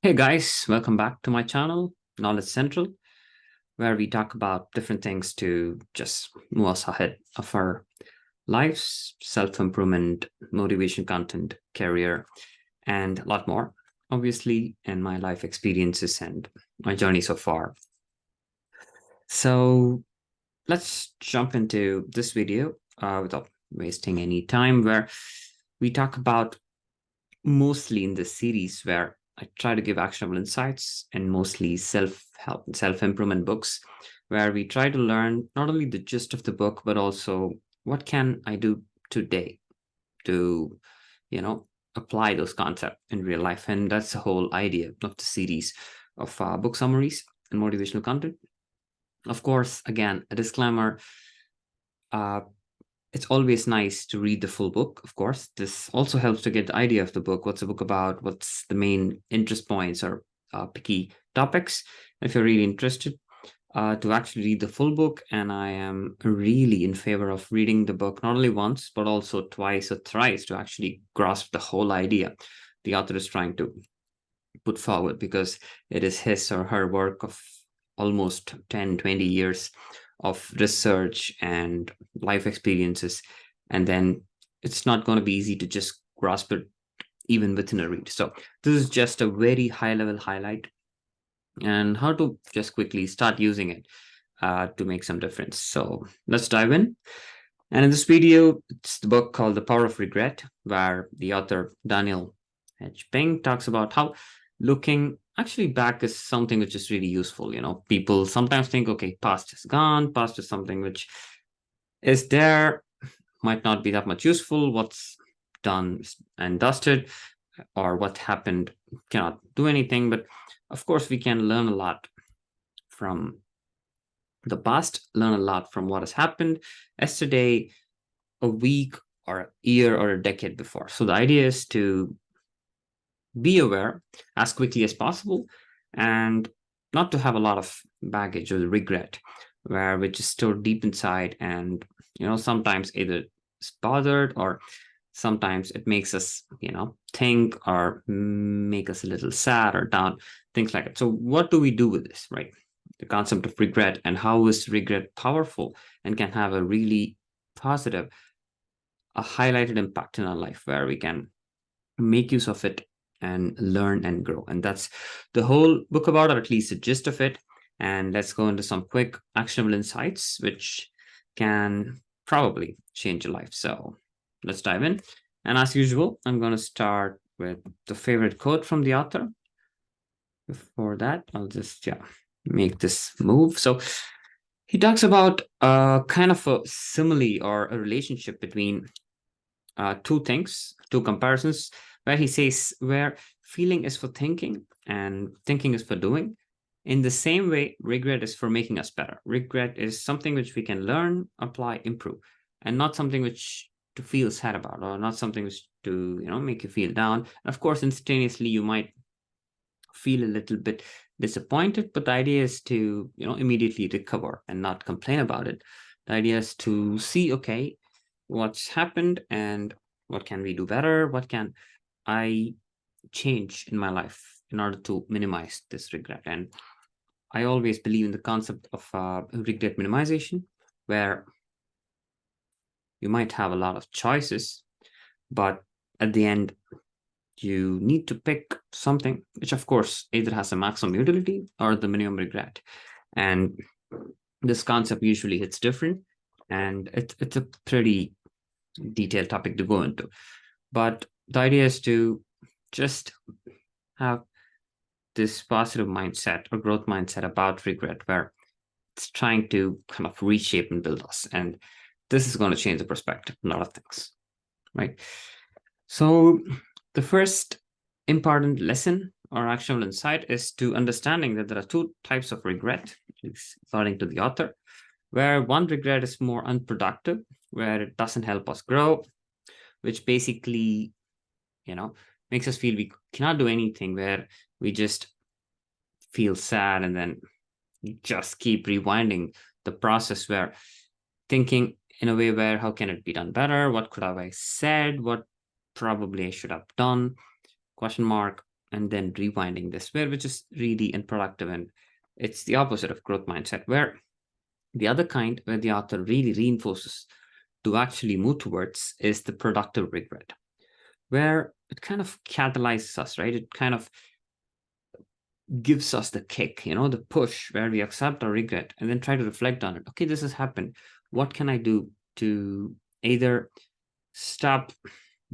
Hey guys, welcome back to my channel, Knowledge Central, where we talk about different things to just move us ahead of our lives, self-improvement, motivation content, career, and a lot more, obviously, and my life experiences and my journey so far. So let's jump into this video without wasting any time, where we talk about mostly in this series where I try to give actionable insights and mostly self-help and self-improvement books, where we try to learn not only the gist of the book, but also what can I do today to, apply those concepts in real life. And that's the whole idea of the series of book summaries and motivational content. Of course, again, a disclaimer, uh, it's always nice to read the full book, of course. This also helps to get the idea of the book. What's the book about? What's the main interest points or picky topics? If you're really interested, to actually read the full book. And I am really in favor of reading the book not only once, but also twice or thrice to actually grasp the whole idea the author is trying to put forward, because it is his or her work of almost 10, 20 years of research and life experiences. And then it's not going to be easy to just grasp it even within a read. So this is just a very high level highlight and how to just quickly start using it to make some difference. So let's dive in. And in this video, it's the book called The Power of Regret, where the author Daniel H. Pink talks about how looking actually back is something which is really useful. People sometimes think, okay, past is gone, past is something which is there, might not be that much useful. What's done and dusted, or what happened cannot do anything. But of course, we can learn a lot from the past, learn a lot from what has happened yesterday, a week, or a year, or a decade before. So the idea is to be aware as quickly as possible and not to have a lot of baggage or regret which is stored deep inside, and sometimes either it's bothered, or sometimes it makes us think or make us a little sad or down, things like that. So what do we do with this, right? The concept of regret, and how is regret powerful and can have a really positive, a highlighted impact in our life, where we can make use of it and learn and grow. And that's the whole book about, or at least the gist of it. And let's go into some quick actionable insights which can probably change your life. So let's dive in. And as usual, I'm going to start with the favorite quote from the author. Before that, I'll just make this move. So he talks about kind of a simile or a relationship between two things, two comparisons, where he says where feeling is for thinking and thinking is for doing. In the same way, regret is for making us better. Regret is something which we can learn, apply, improve, and not something which to feel sad about, or not something which to make you feel down. Of course, instantaneously you might feel a little bit disappointed, but the idea is to immediately recover and not complain about it. The idea is to see, okay, what's happened and what can we do better, what can I change in my life in order to minimize this regret. And I always believe in the concept of regret minimization, where you might have a lot of choices, but at the end you need to pick something which of course either has a maximum utility or the minimum regret. And this concept usually hits different, and it's a pretty detailed topic to go into. But the idea is to just have this positive mindset or growth mindset about regret, where it's trying to kind of reshape and build us. And this is going to change the perspective, a lot of things, right? So the first important lesson or actionable insight is to understanding that there are two types of regret, according to the author, where one regret is more unproductive, where it doesn't help us grow, which basically, you know, makes us feel we cannot do anything, where we just feel sad and then just keep rewinding the process, where thinking in a way where how can it be done better? What could have I said? What probably I should have done? Question mark. and then rewinding this, which is really unproductive. And it's the opposite of growth mindset, where the other kind, where the author really reinforces to actually move towards, is the productive regret, where it kind of catalyzes us, right? It kind of gives us the kick, the push, where we accept our regret and then try to reflect on it. Okay, this has happened. What can I do to either stop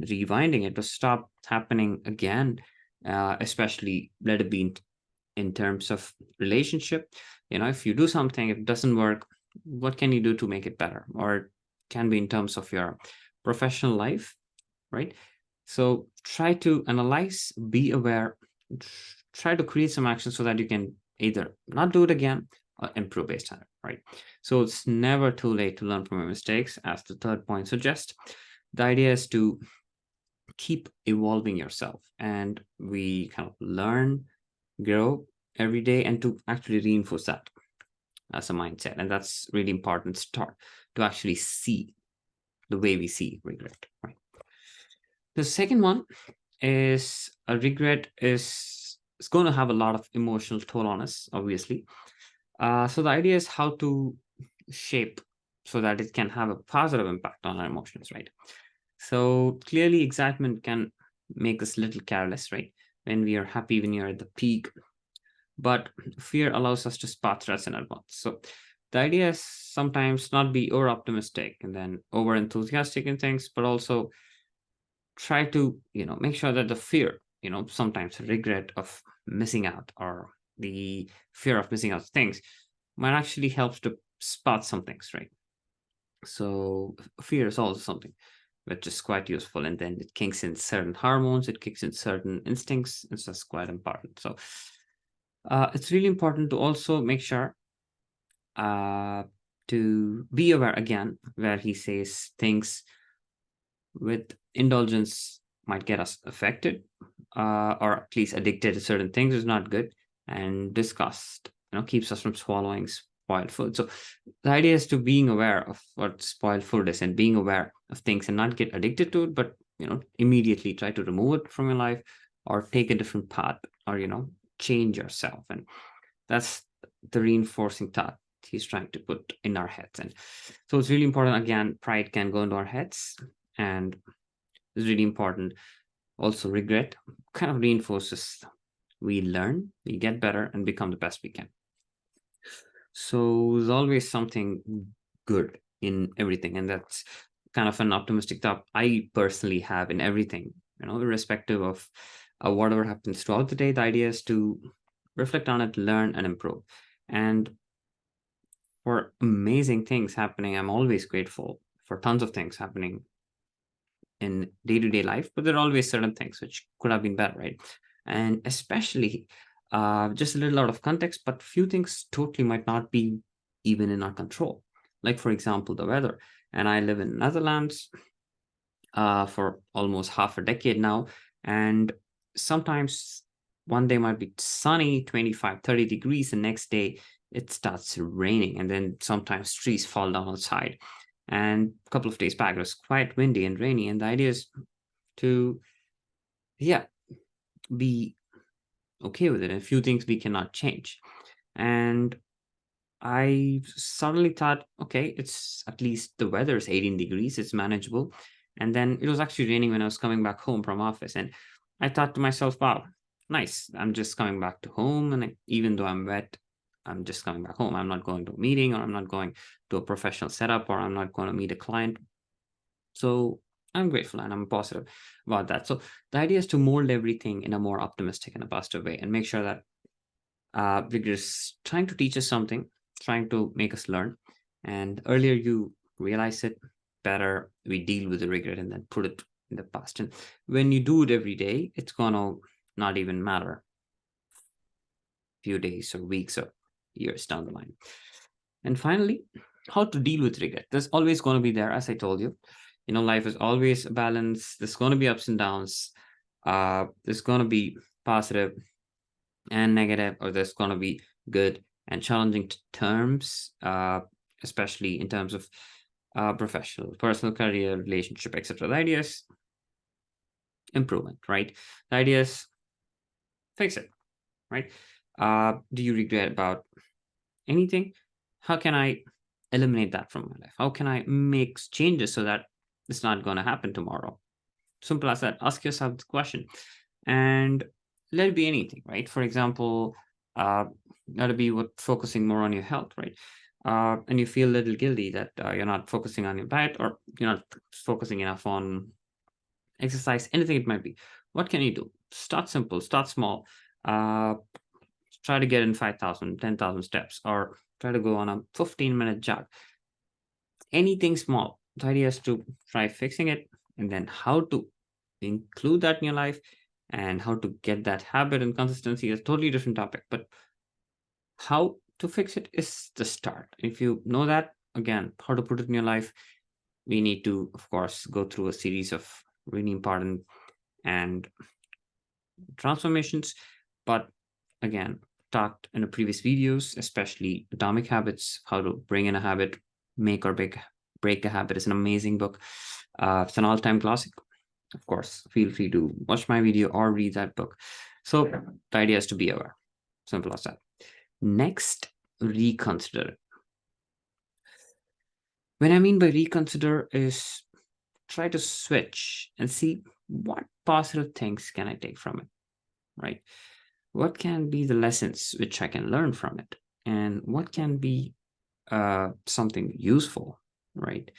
rewinding it or stop happening again? Especially let it be in terms of relationship. If you do something, if it doesn't work, what can you do to make it better? Or it can be in terms of your professional life, right? So try to analyze, be aware, try to create some action so that you can either not do it again or improve based on it, right? So it's never too late to learn from your mistakes, as the third point suggests. The idea is to keep evolving yourself, and we kind of learn, grow every day, and to actually reinforce that as a mindset. And that's really important start to actually see the way we see regret, right? The second one is a regret is going to have a lot of emotional toll on us, obviously. So the idea is how to shape so that it can have a positive impact on our emotions, right? So clearly, excitement can make us a little careless, right? When we are happy, when you're at the peak, but fear allows us to spot threats in advance. So the idea is sometimes not be over optimistic and then over enthusiastic in things, but also try to make sure that the fear, sometimes regret of missing out, or the fear of missing out things, might actually help to spot some things, right? So fear is also something which is quite useful, and then it kicks in certain hormones, it kicks in certain instincts. It's just quite important. So it's really important to also make sure uh, to be aware again, where he says things with indulgence might get us affected, or at least addicted to certain things is not good, and disgust keeps us from swallowing spoiled food. So the idea is to being aware of what spoiled food is and being aware of things and not get addicted to it, but immediately try to remove it from your life or take a different path, or change yourself. And that's the reinforcing thought he's trying to put in our heads. And so it's really important. Again, pride can go into our heads, and it's really important. Also, regret kind of reinforces we learn, we get better, and become the best we can. So there's always something good in everything, and that's kind of an optimistic thought I personally have in everything. Irrespective of whatever happens throughout the day, the idea is to reflect on it, learn, and improve. And for amazing things happening, I'm always grateful for tons of things happening in day-to-day life, but there are always certain things which could have been better, right? And especially just a little out of context, but few things totally might not be even in our control. Like, for example, the weather. And I live in Netherlands for almost half a decade now, and sometimes one day might be sunny, 25, 30 degrees, the next day it starts raining, and then sometimes trees fall down outside. And a couple of days back, it was quite windy and rainy. And the idea is to, yeah, be okay with it. And a few things we cannot change. And I suddenly thought, okay, it's at least the weather is 18 degrees, it's manageable. And then it was actually raining when I was coming back home from office. And I thought to myself, wow, nice. I'm just coming back to home. And even though I'm wet, I'm just coming back home. I'm not going to a meeting, or I'm not going to a professional setup, or I'm not going to meet a client. So I'm grateful and I'm positive about that. So the idea is to mold everything in a more optimistic and a positive way, and make sure that we're just trying to teach us something, trying to make us learn. And earlier you realize it, better we deal with the regret and then put it in the past. And when you do it every day, it's gonna not even matter few days or weeks or years down the line. And finally, how to deal with regret. There's always going to be there, as I told you. Life is always a balance. There's going to be ups and downs. There's going to be positive and negative, or there's going to be good and challenging terms, especially in terms of professional, personal career, relationship, etc. The idea is improvement, right? The idea is fix it, right? Do you regret about anything? How can I eliminate that from my life? How can I make changes so that it's not going to happen tomorrow? Simple as that. Ask yourself the question, and let it be anything, right? For example, let it be what focusing more on your health, right? And you feel a little guilty that you're not focusing on your diet, or you're not focusing enough on exercise, anything it might be. What can you do? Start simple, start small. Uh, Try to get in 5,000, 10,000 steps, or try to go on a 15-minute jog. Anything small. The idea is to try fixing it, and then how to include that in your life and how to get that habit and consistency is a totally different topic. But how to fix it is the start. If you know that, again, how to put it in your life, we need to, of course, go through a series of really important and transformations. But again, talked in the previous videos, especially Atomic Habits, how to bring in a habit, make or break a habit is an amazing book. It's an all-time classic. Of course, feel free to watch my video or read that book. So the idea is to be aware. Simple as that. Next, reconsider. When I mean by reconsider is try to switch and see what positive things can I take from it, right? What can be the lessons which I can learn from it? And what can be something useful, right?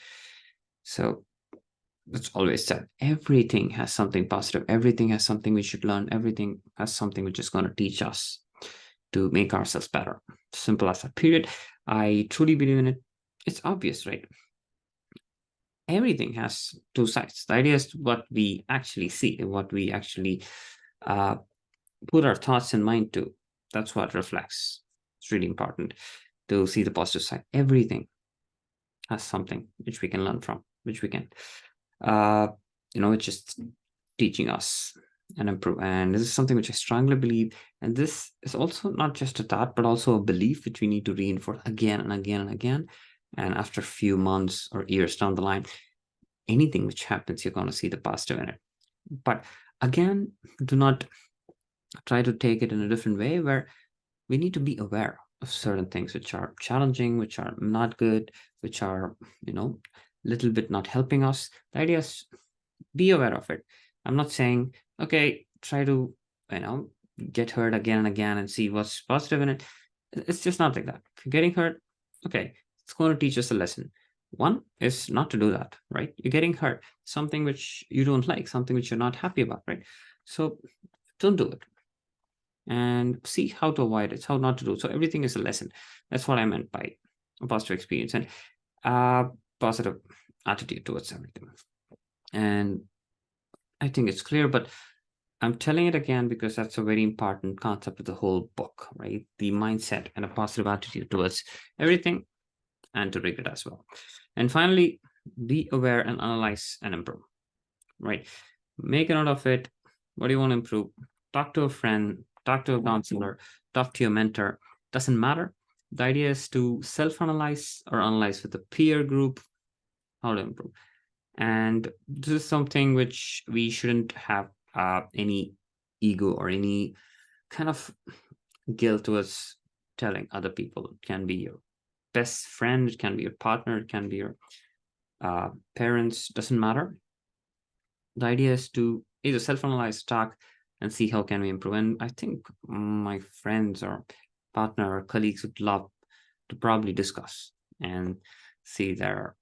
So that's always said. Everything has something positive. Everything has something we should learn. Everything has something which is going to teach us to make ourselves better. Simple as that. Period. I truly believe in it. It's obvious, right? Everything has two sides. The idea is what we actually see and what we actually uh, put our thoughts and mind to. That's what reflects. It's really important to see the positive side. Everything has something which we can learn from, which we can, uh, it's just teaching us and improve. And this is something which I strongly believe. And this is also not just a thought, but also a belief which we need to reinforce again and again and again. And after a few months or years down the line, anything which happens, you're going to see the positive in it. But again, do not try to take it in a different way where we need to be aware of certain things which are challenging, which are not good, which are, little bit not helping us. The idea is be aware of it. I'm not saying, okay, try to, get hurt again and again and see what's positive in it. It's just not like that. If you're getting hurt, okay, it's going to teach us a lesson. One is not to do that, right? You're getting hurt, something which you don't like, something which you're not happy about, right? So don't do it and see how to avoid it, how not to do it. So everything is a lesson. That's what I meant by a positive experience and positive attitude towards everything. And I think it's clear, but I'm telling it again because that's a very important concept of the whole book, right? The mindset and a positive attitude towards everything and to regret as well. And finally, be aware and analyze and improve, right? Make a note of it. What do you want to improve? Talk to a friend, talk to a counselor, talk to your mentor. Doesn't matter. The idea is to self-analyze or analyze with a peer group how to improve. And this is something which we shouldn't have any ego or any kind of guilt towards telling other people. It can be your best friend, it can be your partner, it can be your parents, doesn't matter. The idea is to either self-analyze, talk, and see how can we improve. And I think my friends or partner or colleagues would love to probably discuss and see their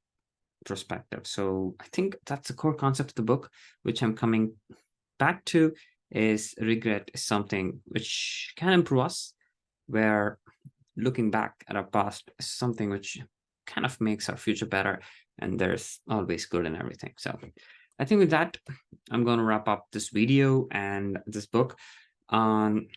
perspective. So I think that's the core concept of the book, which I'm coming back to is regret is something which can improve us, where looking back at our past is something which kind of makes our future better. And there's always good in everything. So I think with that, I'm going to wrap up this video and this book on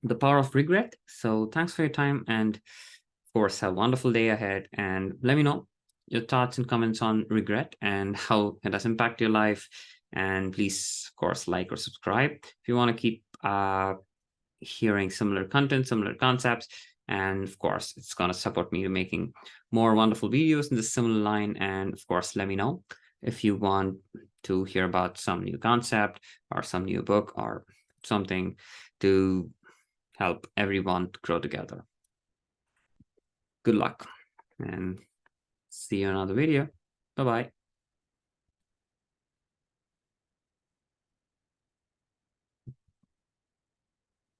the power of regret. So thanks for your time. And of course, have a wonderful day ahead. And let me know your thoughts and comments on regret and how it has impacted your life. And please, of course, like or subscribe if you want to keep hearing similar content, similar concepts. And of course, it's going to support me to making more wonderful videos in this similar line. And of course, let me know if you want to hear about some new concept or some new book or something to help everyone grow together. Good luck and see you in another video. Bye-bye.